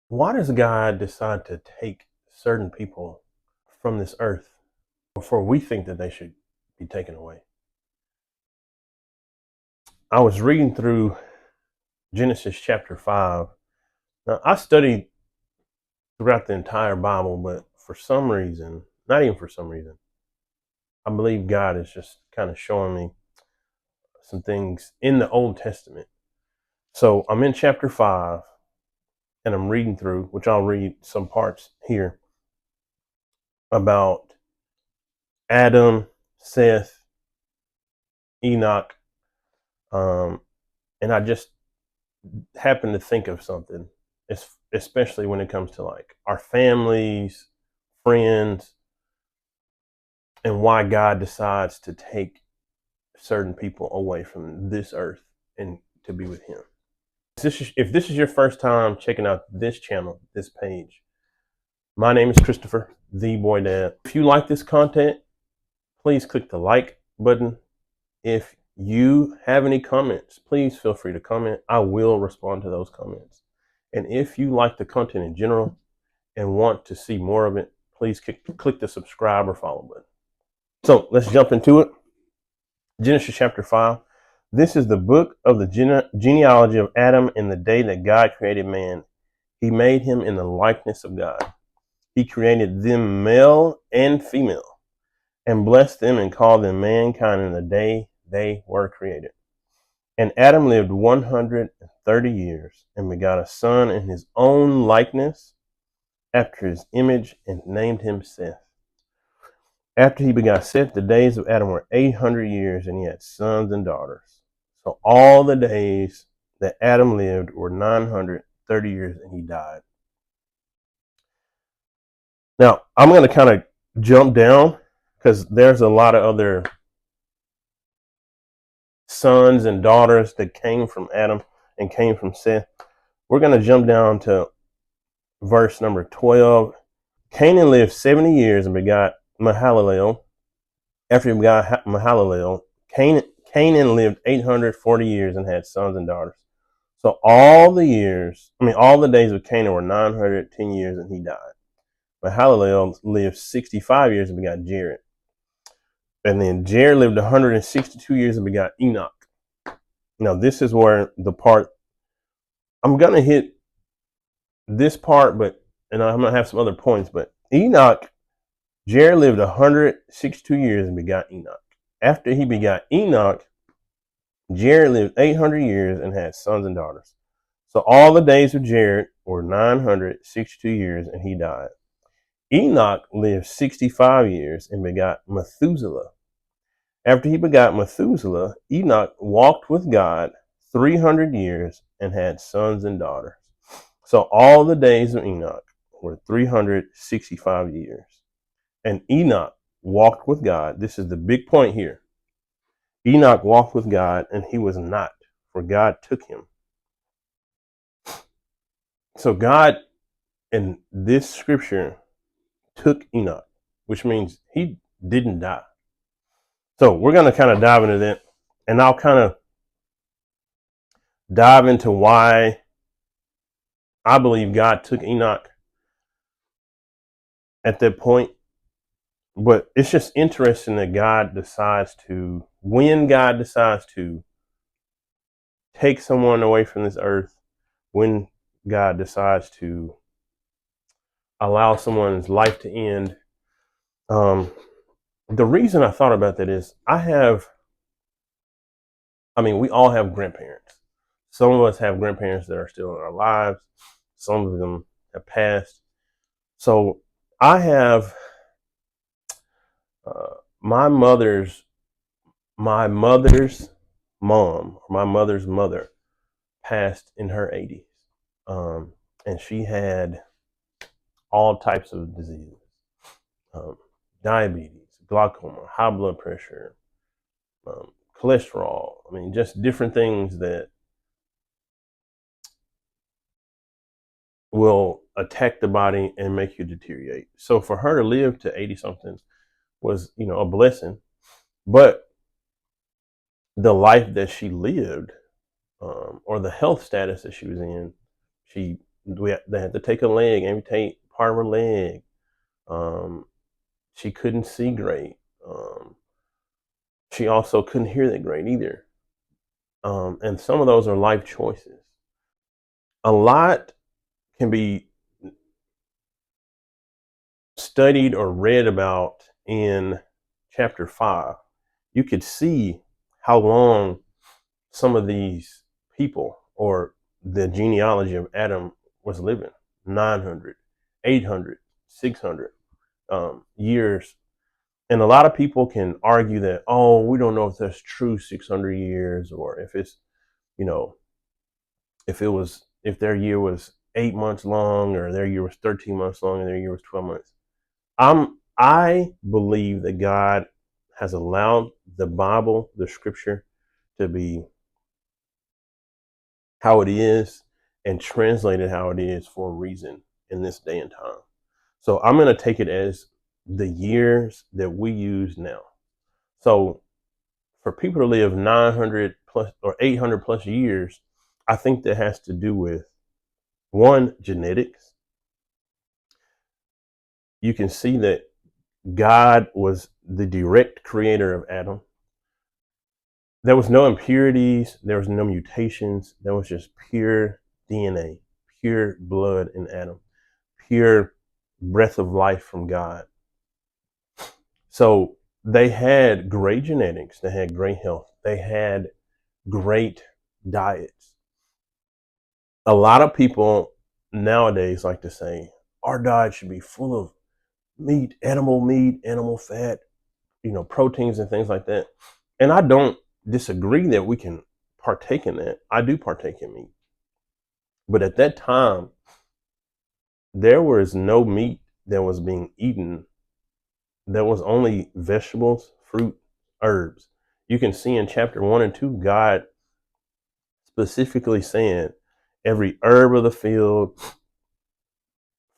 Why does God decide to take certain people from this earth before we think that they should be taken away? I was reading through Genesis chapter 5. Now, I studied throughout the entire Bible, but for some reason, not even for some reason, I believe God is just kind of showing me some things in the Old Testament. So I'm in chapter 5 and I'm reading through, which I'll read some parts here about Adam, Seth, Enoch, um, and I just happened to think of something, especially when it comes to like our families, friends, and why God decides to take certain people away from this earth and to be with Him. If this is your first time checking out this channel, this page, my name is Christopher, the Boy Dad. If you like this content, please click the like button. If you have any comments, please feel free to comment. I will respond to those comments. And if you like the content in general and want to see more of it, please click the subscribe or follow button. So let's jump into it. Genesis chapter 5. This is the book of the genealogy of Adam in the day that God created man. He made him in the likeness of God. He created them male and female and blessed them and called them mankind in the day they were created. And Adam lived 130 years and begot a son in his own likeness after his image and named him Seth. After he begot Seth, the days of Adam were 800 years and he had sons and daughters. So all the days that Adam lived were 930 years and he died. Now, I'm going to kind of jump down because there's a lot of other sons and daughters that came from Adam and came from Seth. We're going to jump down to verse number 12. Canaan lived 70 years and begot Mahalalel. After he begot Mahalalel, Canaan lived 840 years and had sons and daughters. So all the days of Canaan were 910 years and he died. Mahalalel lived 65 years and begot Jared. And then Jared lived 162 years and begot Enoch. Now this is where the part, I'm going to hit this part, and I'm going to have some other points, but Jared lived 162 years and begot Enoch. After he begot Enoch, Jared lived 800 years and had sons and daughters. So all the days of Jared were 962 years and he died. Enoch lived 65 years and begot Methuselah. After he begot Methuselah, Enoch walked with God 300 years and had sons and daughters. So all the days of Enoch were 365 years. And Enoch walked with God. This is the big point here. Enoch walked with God and he was not, for God took him. So God in this scripture took Enoch, which means he didn't die. So we're going to kind of dive into that, and I'll kind of dive into why I believe God took Enoch at that point. But it's just interesting that when God decides to take someone away from this earth, when God decides to allow someone's life to end. The reason I thought about that is we all have grandparents. Some of us have grandparents that are still in our lives. Some of them have passed. So I have my mother's mom, my mother's mother, passed in her 80s. And she had all types of diseases, diabetes, glaucoma, high blood pressure, cholesterol. Just different things that will attack the body and make you deteriorate. So for her to live to 80 something was, a blessing. But the life that she lived, or the health status that she was in, she They had to take a leg, amputate part of her leg. Um, she couldn't see great. She also couldn't hear that great either. And some of those are life choices. A lot can be studied or read about in chapter 5. You could see how long some of these people or the genealogy of Adam was living: 900, 800, 600 years. And a lot of people can argue that, oh, we don't know if that's true 600 years, or if it's, you know, if their year was 8 months long, or their year was 13 months long, and their year was 12 months. I believe that God has allowed the Bible, the scripture, to be how it is and translated how it is for a reason in this day and time. So I'm going to take it as the years that we use now. So for people to live 900 plus or 800 plus years, I think that has to do with, one, genetics. You can see that God was the direct creator of Adam. There was no impurities, there was no mutations, there was just pure DNA, pure blood in Adam, pure breath of life from God. So they had great genetics, they had great health, they had great diets. A lot of people nowadays like to say our diet should be full of meat, animal fat, proteins and things like that. And I don't disagree that we can partake in that. I do partake in meat. But at that time, there was no meat that was being eaten. There was only vegetables, fruit, herbs. You can see in chapter 1 and 2, God specifically saying every herb of the field,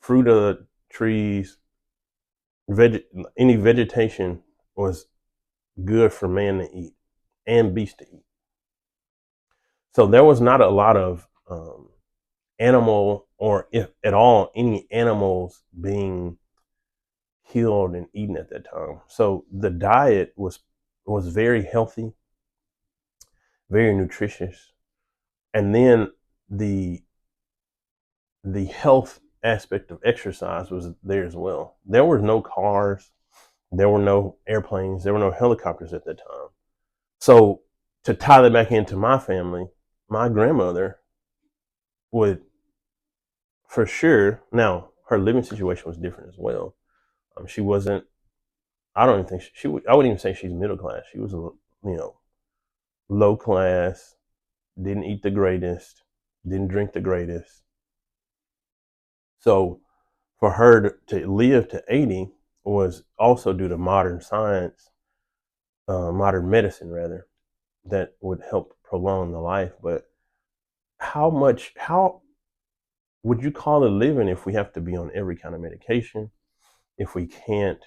fruit of the trees, any vegetation was good for man to eat and beast to eat. So there was not a lot of animal, or if at all, any animals being killed and eaten at that time. So the diet was very healthy, very nutritious, and then the the health aspect of exercise was there as well. There were no cars, there were no airplanes, there were no helicopters at that time. So to tie that back into my family, my grandmother would, for sure, now her living situation was different as well. She wasn't. I don't even think she would. I wouldn't even say she's middle class. She was, low class. Didn't eat the greatest. Didn't drink the greatest. So for her to live to 80 was also due to modern science, modern medicine rather, that would help prolong the life. But how would you call it living if we have to be on every kind of medication? If we can't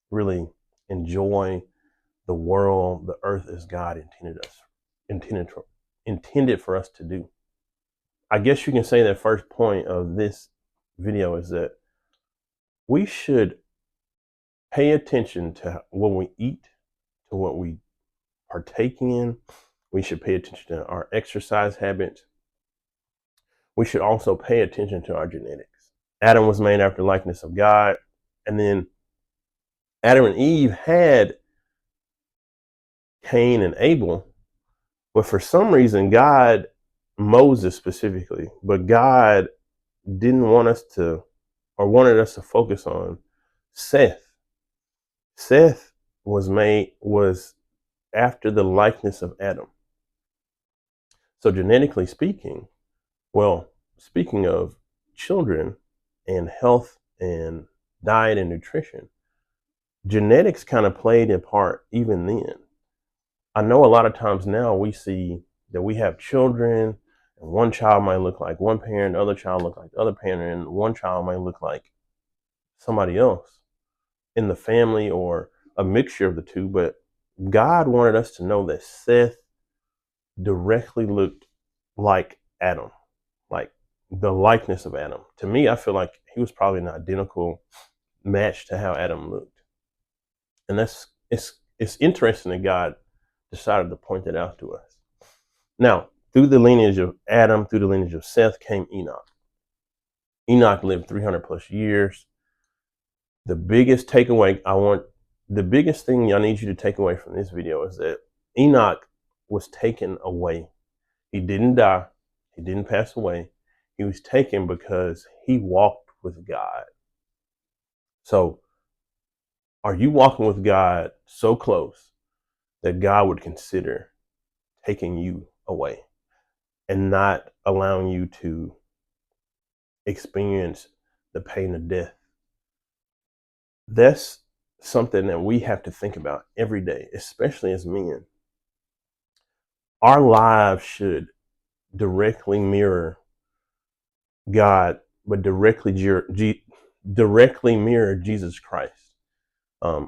really enjoy the world, the earth as God intended intended for us to do. I guess you can say that first point of this video is that we should pay attention to what we eat, to what we partake in. We should pay attention to our exercise habits. We should also pay attention to our genetics. Adam was made after the likeness of God, and then Adam and Eve had Cain and Abel, but for some reason, Moses specifically, but God didn't want us to, or wanted us to focus on Seth. Seth was after the likeness of Adam. So genetically speaking, well, speaking of children and health and diet and nutrition, genetics kind of played a part even then. I know a lot of times now we see that we have children, and one child might look like one parent, the other child look like the other parent, and one child might look like somebody else in the family, or a mixture of the two. But God wanted us to know that Seth directly looked like Adam, like the likeness of Adam. To me, I feel like he was probably an identical match to how Adam looked. And it's interesting that God decided to point that out to us. Now, through the lineage of Adam, through the lineage of Seth came Enoch. Enoch lived 300 plus years. The biggest takeaway the biggest thing I need you to take away from this video is that Enoch was taken away. He didn't die. He didn't pass away. He was taken because he walked with God. So, are you walking with God so close that God would consider taking you away and not allowing you to experience the pain of death? That's something that we have to think about every day, especially as men. Our lives should directly mirror God, but directly mirror Jesus Christ.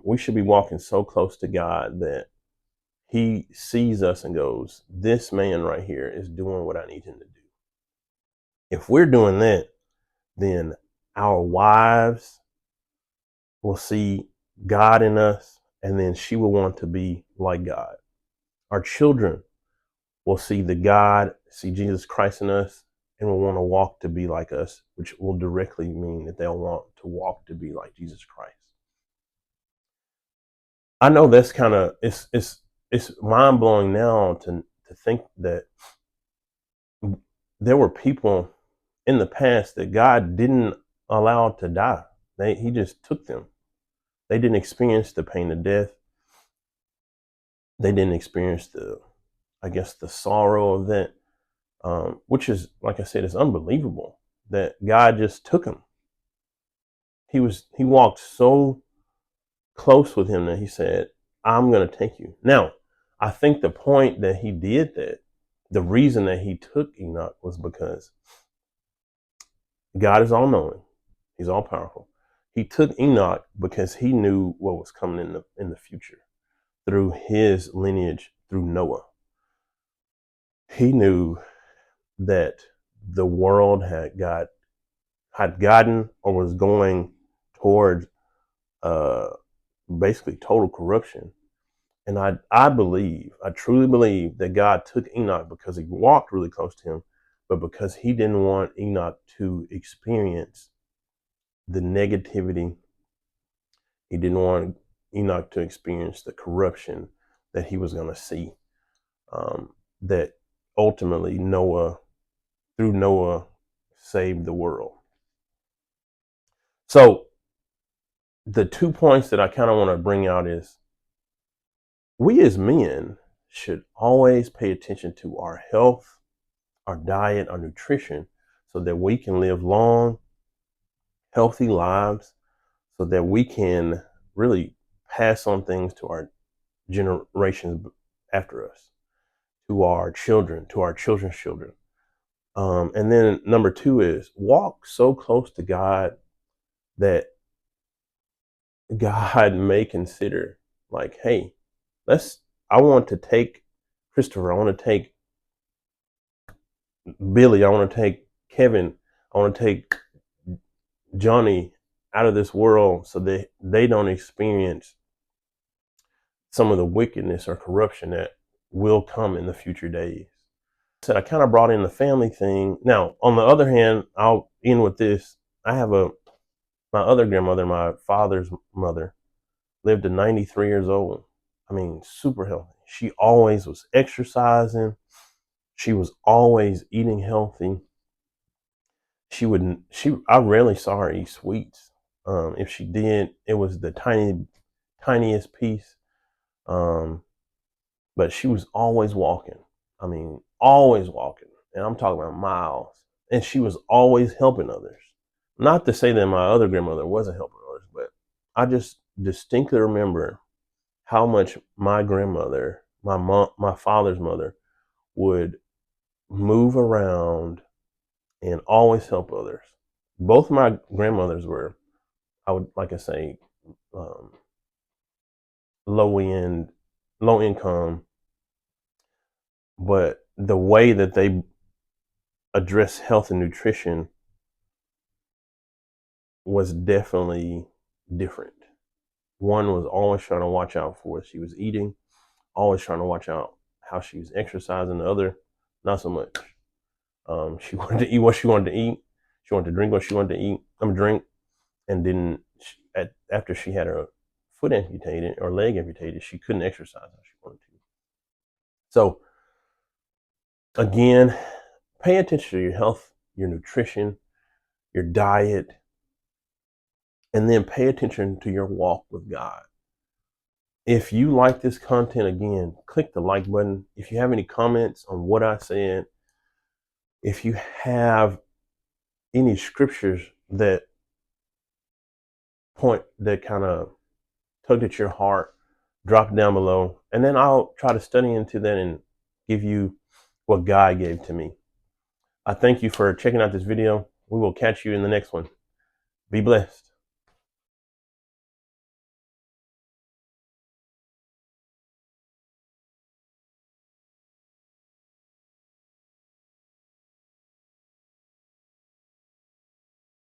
We should be walking so close to God that he sees us and goes, this man right here is doing what I need him to do. If we're doing that, then our wives will see God in us, and then she will want to be like God. Our children will see see Jesus Christ in us, and will want to walk to be like us, which will directly mean that they'll want to walk to be like Jesus Christ. I know that's kind of it's mind blowing now to think that there were people in the past that God didn't allow to die. He just took them. They didn't experience the pain of death. They didn't experience the sorrow of that, which is, like I said, is unbelievable that God just took him. He walked so close with him that he said, I'm going to take you. Now, I think the point that he did that, the reason that he took Enoch was because God is all knowing. He's all powerful. He took Enoch because he knew what was coming in the future through his lineage, through Noah. He knew that the world had gotten or was going towards basically total corruption. And I truly believe that God took Enoch because he walked really close to him, but because he didn't want Enoch to experience the negativity. He didn't want Enoch to experience the corruption that he was going to see. That ultimately through Noah, saved the world. So the 2 points that I kind of want to bring out is we as men should always pay attention to our health, our diet, our nutrition, so that we can live long, healthy lives, so that we can really pass on things to our generations after us, to our children, to our children's children. And then number 2 is walk so close to God that God may consider, like, hey, I want to take Christopher, I want to take Billy, I want to take Kevin, I want to take Johnny out of this world so that they don't experience some of the wickedness or corruption that will come in the future days. So I kind of brought in the family thing. Now, on the other hand, I'll end with this. I have my other grandmother, my father's mother, lived to 93 years old. I mean, super healthy. She always was exercising. She was always eating healthy. I rarely saw her eat sweets. If she did, it was the tiniest piece. But she was always walking. I mean, always walking. And I'm talking about miles. And she was always helping others. Not to say that my other grandmother wasn't helping others, but I just distinctly remember how much my grandmother, my father's mother, would move around and always help others. Both my grandmothers were, like I say, um, low income, but the way that they address health and nutrition was definitely different. One was always trying to watch out for what she was eating, always trying to watch out how she was exercising. The other, not so much. She wanted to eat what she wanted to eat. She wanted to drink what she wanted to eat. Drink, and then after she had her foot amputated or leg amputated, she couldn't exercise how she wanted to. So again, pay attention to your health, your nutrition, your diet, and then pay attention to your walk with God. If you like this content, again, click the like button. If you have any comments on what I said, if you have any scriptures that kind of tugged at your heart, drop it down below, and then I'll try to study into that and give you what God gave to me. I thank you for checking out this video. We will catch you in the next one. Be blessed.